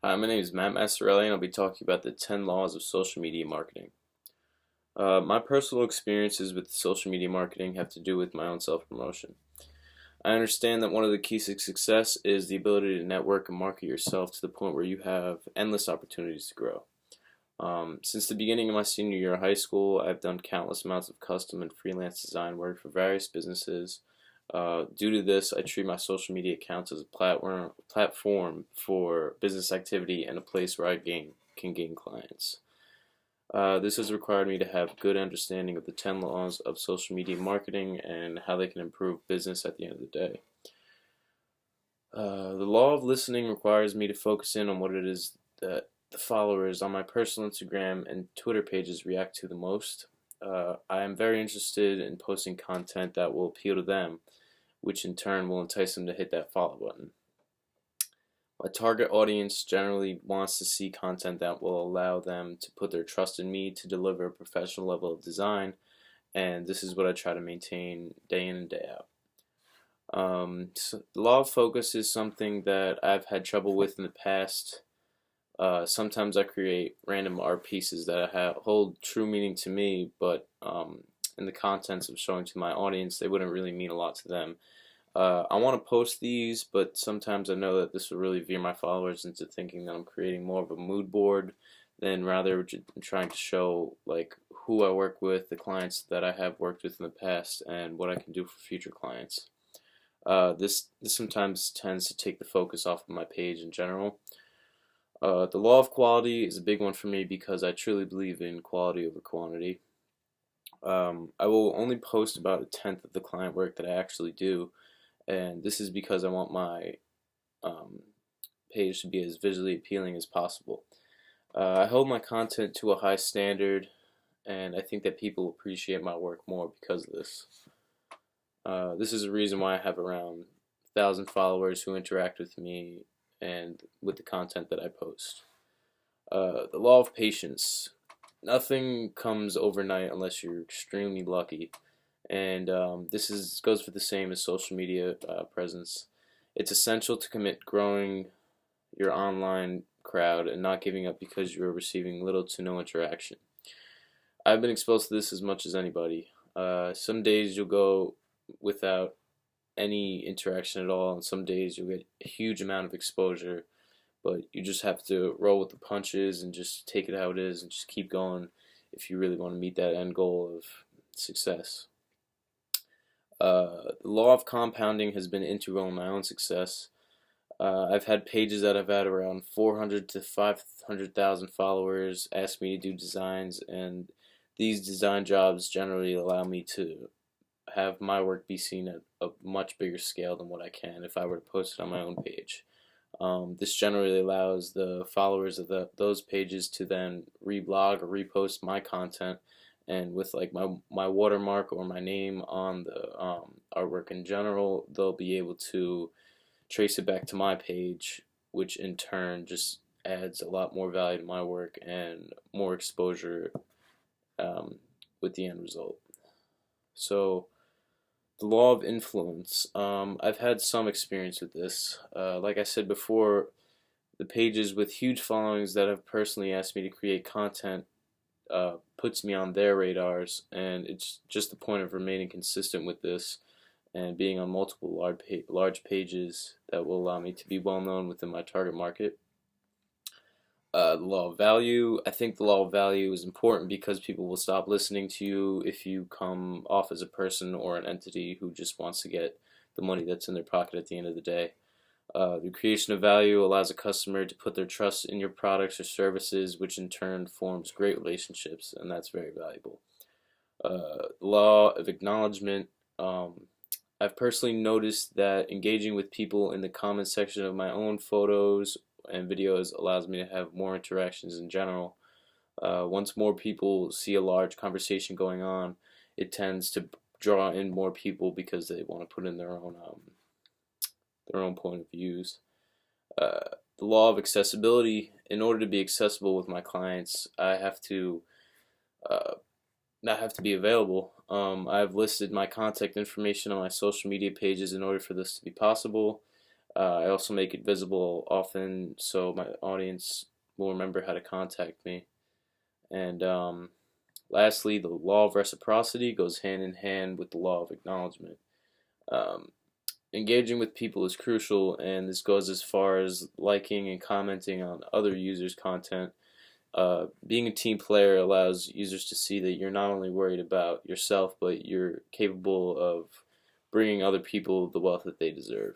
Hi, my name is Massarelli, and I'll be talking about the 10 laws of social media marketing. My personal experiences with social media marketing have to do with my own self-promotion. I understand that one of the keys to success is the ability to network and market yourself to the point where you have endless opportunities to grow. Since the beginning of my senior year of high school, I've done countless amounts of custom and freelance design work for various businesses. Due to this, I treat my social media accounts as a platform for business activity and a place where can gain clients. This has required me to have good understanding of the 10 laws of social media marketing and how they can improve business at the end of the day. The law of listening requires me to focus in on what it is that the followers on my personal Instagram and Twitter pages react to the most. I am very interested in posting content that will appeal to them, which in turn will entice them to hit that follow button. My target audience generally wants to see content that will allow them to put their trust in me to deliver a professional level of design, and this is what I try to maintain day in and day out. So the law of focus is something that I've had trouble with in the past. Sometimes I create random art pieces that hold true meaning to me, but in the contents of showing to my audience, they wouldn't really mean a lot to them. I want to post these, but sometimes I know that this will really veer my followers into thinking that I'm creating more of a mood board than rather trying to show like who I work with, the clients that I have worked with in the past, and what I can do for future clients. This sometimes tends to take the focus off of my page in general. The law of quality is a big one for me because I truly believe in quality over quantity. I will only post about a tenth of the client work that I actually do, and this is because I want my page to be as visually appealing as possible. I hold my content to a high standard, and I think that people appreciate my work more because of this. This is a reason why I have around 1,000 followers who interact with me and with the content that I post. The law of patience. Nothing comes overnight unless you're extremely lucky, and this goes for the same as social media presence. It's essential to commit growing your online crowd and not giving up because you are receiving little to no interaction. I've been exposed to this as much as anybody. Some days you'll go without any interaction at all, and some days you'll get a huge amount of exposure, but you just have to roll with the punches and just take it how it is and just keep going if you really want to meet that end goal of success. The law of compounding has been integral in my own success. I've had pages that have had around 400 to 500,000 followers ask me to do designs, and these design jobs generally allow me to have my work be seen at a much bigger scale than what I can if I were to post it on my own page. This generally allows the followers of those pages to then reblog or repost my content, and with like my watermark or my name on the artwork in general, they'll be able to trace it back to my page, which in turn just adds a lot more value to my work and more exposure with the end result. So the law of influence. I've had some experience with this. Like I said before, the pages with huge followings that have personally asked me to create content puts me on their radars, and it's just the point of remaining consistent with this and being on multiple large pages that will allow me to be well known within my target market. The law of value. I think the law of value is important because people will stop listening to you if you come off as a person or an entity who just wants to get the money that's in their pocket at the end of the day. The creation of value allows a customer to put their trust in your products or services, which in turn forms great relationships, and that's very valuable. Law of acknowledgement. I've personally noticed that engaging with people in the comment section of my own photos and videos allows me to have more interactions in general. Once more people see a large conversation going on, it tends to draw in more people because they want to put in their own point of views. The law of accessibility. In order to be accessible with my clients, I have to not have to be available. I've listed my contact information on my social media pages in order for this to be possible. I also make it visible often so my audience will remember how to contact me. And lastly, the law of reciprocity goes hand in hand with the law of acknowledgement. Um, Engaging with people is crucial, and this goes as far as liking and commenting on other users' content. Being a team player allows users to see that you're not only worried about yourself, but you're capable of bringing other people the wealth that they deserve.